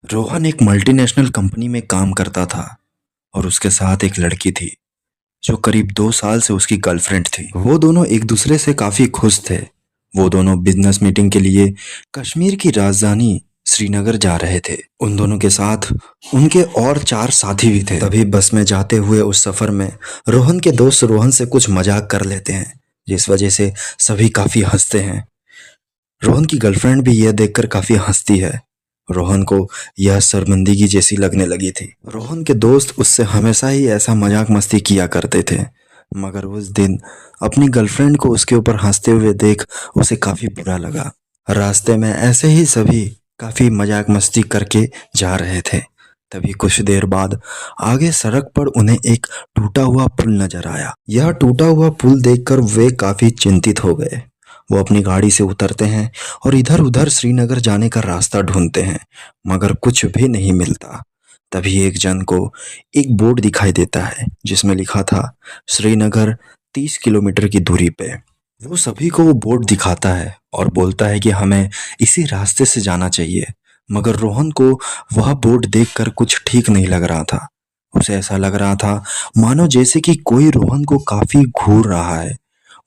रोहन एक multinational company में काम करता था और उसके साथ एक लड़की थी जो करीब 2 साल से उसकी गर्लफ्रेंड थी। वो दोनों एक दूसरे से काफी खुश थे। वो दोनों बिजनेस मीटिंग के लिए कश्मीर की राजधानी श्रीनगर जा रहे थे। उन दोनों के साथ उनके और 4 साथी भी थे। तभी बस में जाते हुए उस सफर में रोहन के दोस्त रोहन से कुछ मजाक कर लेते हैं, जिस वजह से सभी काफी हंसते हैं। रोहन की गर्लफ्रेंड भी यह देखकर काफी हंसती है। रोहन को यह शर्मिंदगी जैसी लगने लगी थी। रोहन के दोस्त उससे हमेशा ही ऐसा मजाक मस्ती किया करते थे, मगर उस दिन अपनी गर्लफ्रेंड को उसके ऊपर हंसते हुए देख उसे काफी बुरा लगा। रास्ते में ऐसे ही सभी काफी मजाक मस्ती करके जा रहे थे। तभी कुछ देर बाद आगे सड़क पर उन्हें एक टूटा हुआ पुल नजर आया। यह टूटा हुआ पुल देखकर वे काफी चिंतित हो गए। वो अपनी गाड़ी से उतरते हैं और इधर उधर श्रीनगर जाने का रास्ता ढूंढते हैं, मगर कुछ भी नहीं मिलता। तभी एक जन को एक बोर्ड दिखाई देता है जिसमें लिखा था श्रीनगर 30 किलोमीटर की दूरी पे। वो सभी को वो बोर्ड दिखाता है और बोलता है कि हमें इसी रास्ते से जाना चाहिए, मगर रोहन को वह बोर्ड देखकर कुछ ठीक नहीं लग रहा था। उसे ऐसा लग रहा था मानो जैसे कि कोई रोहन को काफी घूर रहा है।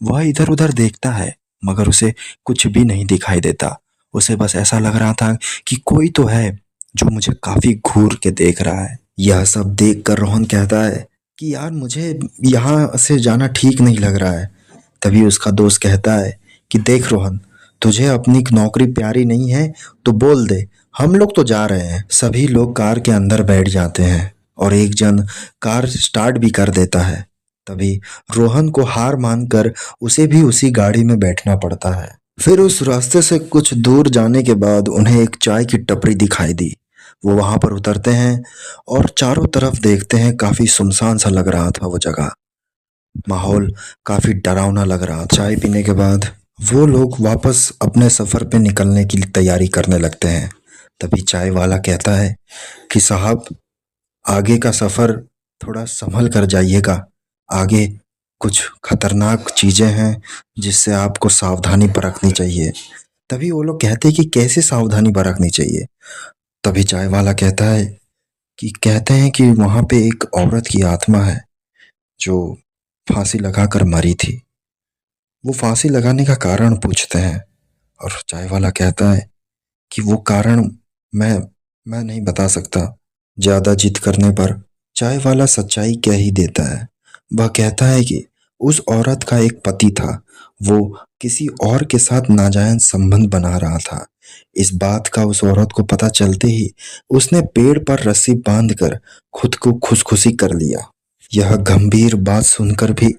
वह इधर उधर देखता है मगर उसे कुछ भी नहीं दिखाई देता। उसे बस ऐसा लग रहा था कि कोई तो है जो मुझे काफी घूर के देख रहा है। यह सब देख कर रोहन कहता है कि यार मुझे यहाँ से जाना ठीक नहीं लग रहा है। तभी उसका दोस्त कहता है कि देख रोहन, तुझे अपनी नौकरी प्यारी नहीं है तो बोल दे, हम लोग तो जा रहे हैं। सभी लोग कार के अंदर बैठ जाते हैं और एक जन कार स्टार्ट भी कर देता है। तभी रोहन को हार मानकर उसे भी उसी गाड़ी में बैठना पड़ता है। फिर उस रास्ते से कुछ दूर जाने के बाद उन्हें एक चाय की टपरी दिखाई दी। वो वहां पर उतरते हैं और चारों तरफ देखते हैं। काफी सुनसान सा लग रहा था वो जगह। माहौल काफी डरावना लग रहा था। चाय पीने के बाद वो लोग वापस अपने सफर पे निकलने की तैयारी करने लगते हैं। तभी चाय वाला कहता है कि साहब, आगे का सफर थोड़ा संभल कर जाइएगा। आगे कुछ खतरनाक चीजें हैं जिससे आपको सावधानी बरतनी चाहिए। तभी वो लोग कहते हैं कि कैसे सावधानी बरतनी चाहिए। तभी चाय वाला कहता है कि कहते हैं कि वहां पे एक औरत की आत्मा है जो फांसी लगाकर मरी थी। वो फांसी लगाने का कारण पूछते हैं और चाय वाला कहता है कि वो कारण मैं मैं नहीं बता सकता। ज्यादा जिद करने पर चाय वाला सच्चाई कह ही देता है। वह कहता है कि उस औरत का एक पति था। वो किसी और के साथ नाजायज संबंध बना रहा था। इस बात का उस औरत को पता चलते ही उसने पेड़ पर रस्सी बांधकर खुद को खुदकुशी कर लिया। यह गंभीर बात सुनकर भी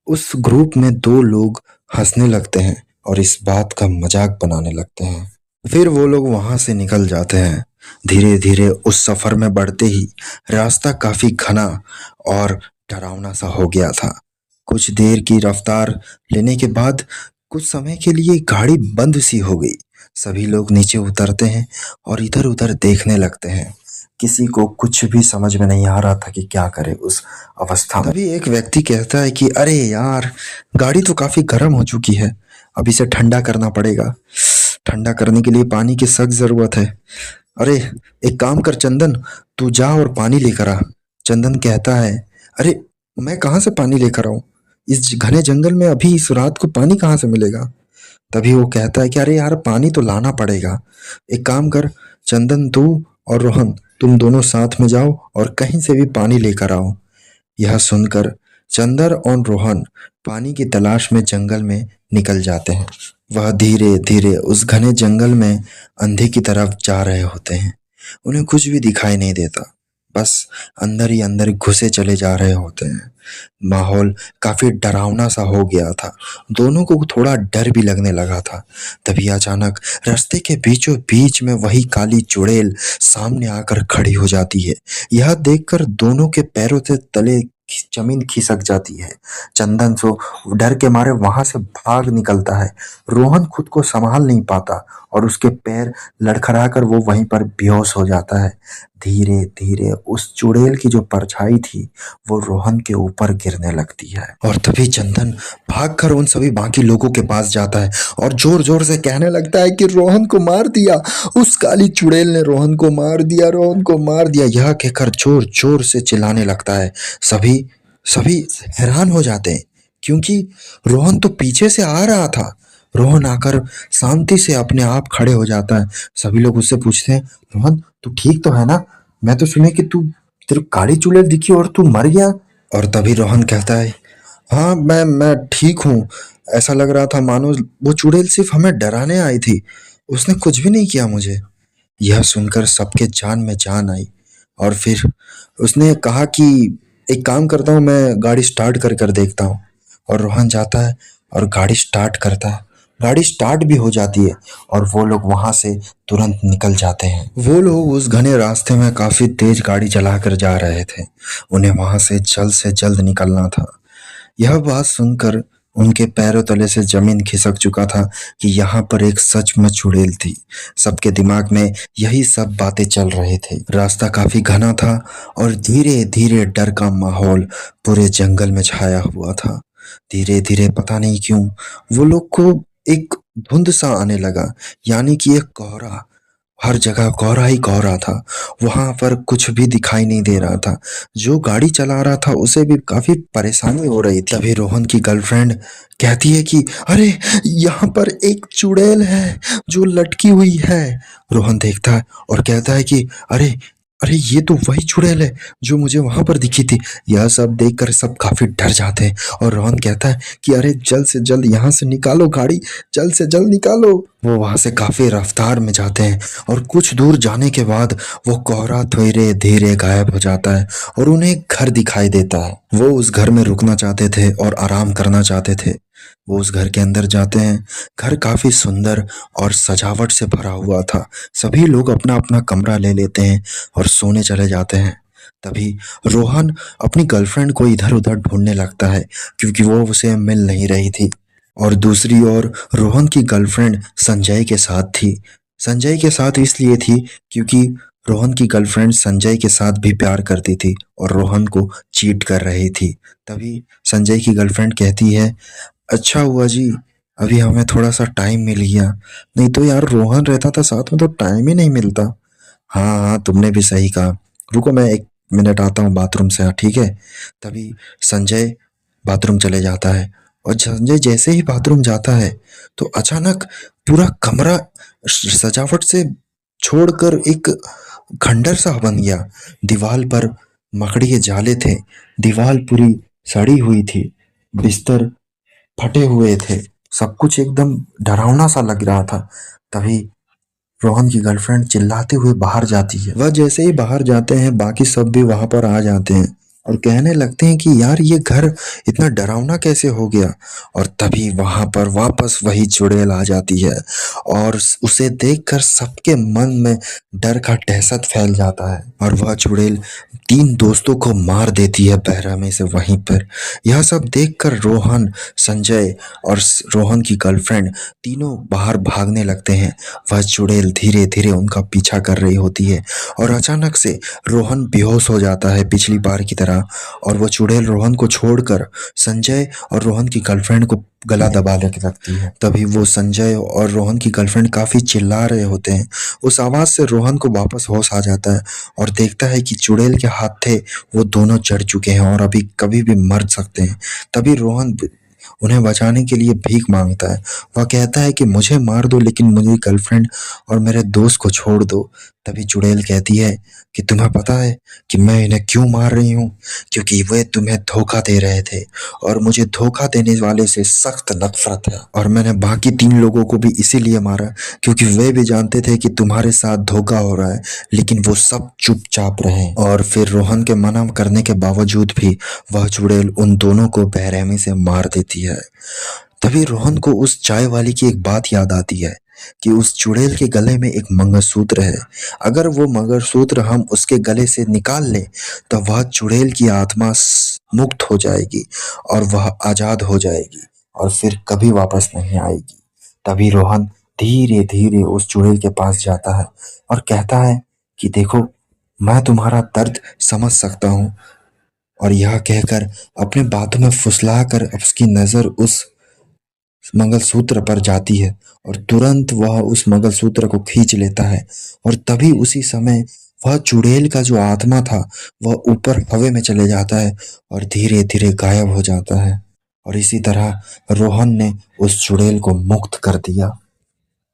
उस ग्रुप में दो लोग हंसने लगते हैं और इस बात का मजाक बनाने लगते हैं। फिर वो लोग वहां से निकल जाते हैं। धीरे धीरे उस सफर में बढ़ते ही रास्ता काफी घना और डरावना सा हो गया था। कुछ देर की रफ्तार लेने के बाद कुछ समय के लिए गाड़ी बंद सी हो गई। सभी लोग नीचे उतरते हैं और इधर उधर देखने लगते हैं। किसी को कुछ भी समझ में नहीं आ रहा था कि क्या करे उस अवस्था में। तभी एक व्यक्ति कहता है कि अरे यार, गाड़ी तो काफी गर्म हो चुकी है, अब इसे ठंडा करना पड़ेगा। ठंडा करने के लिए पानी की सख्त जरूरत है। अरे एक काम कर चंदन, तू जा और पानी लेकर आ। चंदन कहता है, अरे मैं कहाँ से पानी लेकर आऊं, इस घने जंगल में अभी इस रात को पानी कहाँ से मिलेगा। तभी वो कहता है कि अरे यार, पानी तो लाना पड़ेगा। एक काम कर चंदन, तू और रोहन तुम दोनों साथ में जाओ और कहीं से भी पानी लेकर आओ। यह सुनकर चंदर और रोहन पानी की तलाश में जंगल में निकल जाते हैं। वह धीरे धीरे उस घने जंगल में अंधे की तरफ जा रहे होते हैं। उन्हें कुछ भी दिखाई नहीं देता, बस अंदर ही अंदर घुसे चले जा रहे होते हैं। माहौल काफी डरावना सा हो गया था। दोनों को थोड़ा डर भी लगने लगा था। तभी अचानक रास्ते के बीचों बीच में वही काली चुड़ैल सामने आकर खड़ी हो जाती है। यह देखकर दोनों के पैरों से तले जमीन खिसक जाती है। चंदन तो डर के मारे वहां से भाग निकलता है। रोहन खुद को संभाल नहीं पाता और उसके पैर लड़खड़ाकर वो वहीं पर बेहोश हो जाता है। धीरे धीरे उस चुड़ैल की जो परछाई थी वो रोहन के ऊपर गिरने लगती है और तभी चंदन भागकर उन सभी बाकी लोगों के पास जाता है और जोर जोर से कहने लगता है कि रोहन को मार दिया, उस काली चुड़ैल ने रोहन को मार दिया, रोहन को मार दिया। यह कहकर जोर जोर से चिल्लाने लगता है। सभी सभी हैरान हो जाते हैं क्योंकि रोहन तो पीछे से आ रहा था। रोहन आकर शांति से अपने आप खड़े हो जाता है। सभी लोग उससे पूछते हैं, रोहन तू ठीक तो है ना? मैं तो सुने कि तू तेरे काली चुड़ैल दिखी और तू मर गया। और तभी रोहन कहता है, हाँ मैं ठीक हूँ। ऐसा लग रहा था मानो वो चुड़ैल सिर्फ हमें डराने आई थी, उसने कुछ भी नहीं किया मुझे। यह सुनकर सबके जान में जान आई और फिर उसने कहा कि एक काम करता हूँ, मैं गाड़ी स्टार्ट कर कर देखता हूँ। और रोहन जाता है और गाड़ी स्टार्ट करता है। गाड़ी स्टार्ट भी हो जाती है और वो लोग वहां से तुरंत निकल जाते हैं। वो लोग उस घने रास्ते में काफी तेज गाड़ी चलाकर जा रहे थे। उन्हें वहां से जल्द निकलना था। यह बात सुनकर उनके पैरों तले से जमीन खिसक चुका था कि यहाँ पर एक सचमुच चुड़ैल थी। सबके दिमाग में यही सब बातें चल रहे थे। रास्ता काफी घना था और धीरे धीरे डर का माहौल पूरे जंगल में छाया हुआ था। धीरे धीरे पता नहीं क्यों वो लोग को एक धुंध सा आने लगा, यानी कि एक कोहरा। हर जगह कोहरा ही कोहरा था। वहां पर कुछ भी दिखाई नहीं दे रहा था। जो गाड़ी चला रहा था उसे भी काफी परेशानी हो रही थी। तभी रोहन की गर्लफ्रेंड कहती है कि अरे यहाँ पर एक चुड़ैल है जो लटकी हुई है। रोहन देखता है और कहता है कि अरे अरे ये तो वही चुड़ैल है जो मुझे वहां पर दिखी थी। यह सब देखकर सब काफी डर जाते हैं और रोहन कहता है कि अरे जल्द से जल्द यहाँ से निकालो गाड़ी, जल्द से जल्द निकालो। वो वहां से काफी रफ्तार में जाते हैं और कुछ दूर जाने के बाद वो कोहरा धीरे धीरे गायब हो जाता है और उन्हें एक घर दिखाई देता है। वो उस घर में रुकना चाहते थे और आराम करना चाहते थे। वो उस घर के अंदर जाते हैं। घर काफी सुंदर और सजावट से भरा हुआ था। सभी लोग अपना अपना कमरा ले लेते हैं और सोने चले जाते हैं। तभी रोहन अपनी गर्लफ्रेंड को इधर उधर ढूंढने लगता है क्योंकि वो उसे मिल नहीं रही थी। और दूसरी ओर रोहन की गर्लफ्रेंड संजय के साथ थी। संजय के साथ इसलिए थी क्योंकि रोहन की गर्लफ्रेंड संजय के साथ भी प्यार करती थी और रोहन को चीट कर रही थी। तभी संजय की गर्लफ्रेंड कहती है, अच्छा हुआ जी, अभी हमें थोड़ा सा टाइम मिल गया, नहीं तो यार रोहन रहता था साथ में तो टाइम ही नहीं मिलता। हाँ हाँ तुमने भी सही कहा, रुको मैं 1 मिनट आता हूँ बाथरूम से, हाँ ठीक है। तभी संजय बाथरूम चले जाता है और संजय जैसे ही बाथरूम जाता है तो अचानक पूरा कमरा सजावट से छोड़कर एक खंडर सा बन गया। दीवार पर मकड़ी के जाले थे, दीवार पूरी सड़ी हुई थी, बिस्तर फटे हुए थे, सब कुछ एकदम डरावना सा लग रहा था। तभी रोहन की गर्लफ्रेंड चिल्लाते हुए बाहर जाती है। वह जैसे ही बाहर जाते हैं बाकी सब भी वहां पर आ जाते हैं और कहने लगते हैं कि यार ये घर इतना डरावना कैसे हो गया। और तभी वहां पर वापस वही चुड़ैल आ जाती है और उसे देखकर सबके मन में डर का दहशत फैल जाता है और वह चुड़ैल 3 दोस्तों को मार देती है बेरहमी से वहीं पर। यह सब देखकर रोहन, संजय और रोहन की गर्लफ्रेंड तीनों बाहर भागने लगते हैं। वह चुड़ैल धीरे धीरे उनका पीछा कर रही होती है और अचानक से रोहन बेहोश हो जाता है पिछली बार की तरह और वो चुड़ैल रोहन को छोड़कर संजय और रोहन की गर्लफ्रेंड को गला दबा लगती है। तभी वो संजय और रोहन की गर्लफ्रेंड काफी चिल्ला रहे होते हैं। उस आवाज से रोहन को वापस होश आ जाता है और देखता है कि चुड़ैल के हाथ थे वो दोनों चढ़ चुके हैं और अभी कभी भी मर सकते हैं। तभी रोहन उन्हें बचाने के लिए भीख मांगता है। वह कहता है कि मुझे मार दो लेकिन मुझे गर्लफ्रेंड और मेरे दोस्त को छोड़ दो। तभी चुड़ैल कहती है कि तुम्हें पता है कि मैं इन्हें क्यों मार रही हूँ? क्योंकि वे तुम्हें धोखा दे रहे थे और मुझे धोखा देने वाले से सख्त नफरत है। और मैंने बाकी 3 लोगों को भी इसीलिए मारा क्योंकि वे भी जानते थे कि तुम्हारे साथ धोखा हो रहा है, लेकिन वो सब चुपचाप रहे। और फिर रोहन के मना करने के बावजूद भी वह चुड़ैल उन दोनों को बेरहमी से मार देती है। तभी रोहन को उस चाय वाली की एक बात याद आती है कि उस चुड़ैल के गले में एक मंगलसूत्र है। अगर वो मंगलसूत्र हम उसके गले से निकाल लें तो वह चुड़ैल की आत्मा मुक्त हो जाएगी और वह आजाद हो जाएगी और फिर कभी वापस नहीं आएगी। तभी रोहन धीरे धीरे उस चुड़ैल के पास जाता है और कहता है कि देखो, मैं तुम्हारा दर्द समझ सकता हूँ। और यह कहकर अपने बातों में फुसला कर उसकी नजर उस मंगलसूत्र पर जाती है और तुरंत वह उस मंगलसूत्र को खींच लेता है। और तभी उसी समय वह चुड़ैल का जो आत्मा था वह ऊपर हवा में चले जाता है और धीरे धीरे गायब हो जाता है। और इसी तरह रोहन ने उस चुड़ैल को मुक्त कर दिया।